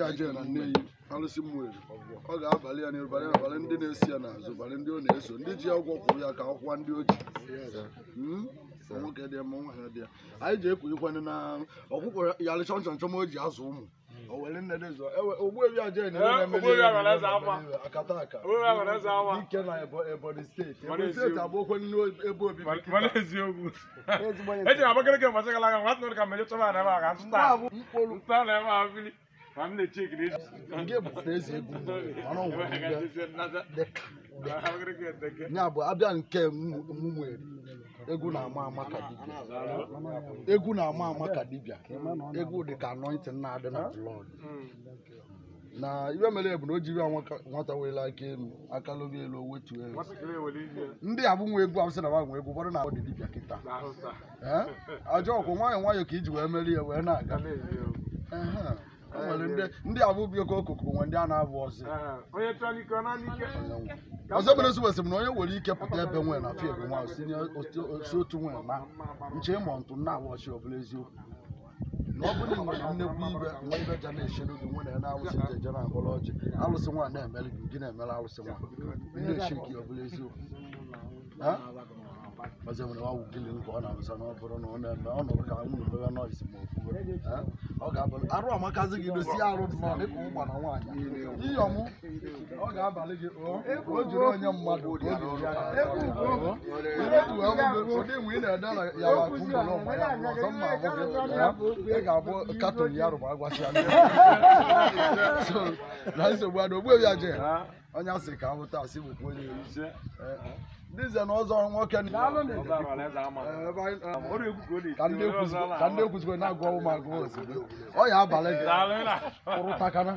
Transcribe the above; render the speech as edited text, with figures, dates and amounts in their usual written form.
ajee na nneyi alụsị umuleri ọ ga-abalị ya n'abalị abalị ndị na-esi ya n'azụ balị ndị ọ na-eso ndị ji ọgwụ kwụrụ ya ka ọkwa ndị oji nwoke dị ya ma nwaanyị dị ya anyị ji ekwu ikwenye na ọkwụkwọ ya alịchọ nchọnchọ ma o ji azụ ụmụ o were nne dị zọ ogbuebi ajee akata aka ike na Ebonyi steeti abụ okwe ebe obibi ya bụ abịa nke umuleri egwu na-ama ama ka dibịa egwu na-ama ama ka dibịa egwu dị ka anointing na-adị na blood na iwe mere bụ na o jiri nwata were aka elu aka lobi elu wetu elu ndị abụ nwa egwu abụsị na nwa egwu ụfọdụ na-abụ dị dibịa kịta ajọ ọkwụ nwayọ nwayọ ka iji wee meri ya wee na-aga ndị abụbie ka okoko nwe ndị a na-abụ ọzọ mere sụbesị m na onye nwere ike pụta ebe nwee na fie nwa si otu nwee na nche ịmụ ntụ na-awọchi ọbụla eziokwu na ọ bụrụ nwere nnekwu ibe nwa ibe ja na-echere gị nwe na na-alụsị ndị eje na akpọrọ ọjị alụsị nwa na-emere gị gị na-emere alụsị nwa na-eche gị ọbụla eziokwu ọzọ nwere nwa wugili nke ọ na-arụsa na ọ bụrụ na ọ na-eme ọ nụrụ ka nwunye bebe nọisi ma ofuwe ọ ga-abalị arụ amakazi gị dosi arụ nọ dịka ụgba na nwaanyị iyọmụ ọ ga-abalị gị o jiri onye mmadụ ụdị nwe ị na-ede na ya wakwụgoro ọma ya ọzọ mma abụ gị ị ga-abụ katọn ya rụba agwasị ya na nsogbu adị ogbuebi ajee onye asị ka ahụta asị bụkwa onye ndị nze na ọzọ nwoke ka ndị ekwuzikwa na-agụ ụmụagụ ozugbo ọ ya abalị gị kpụrụ takana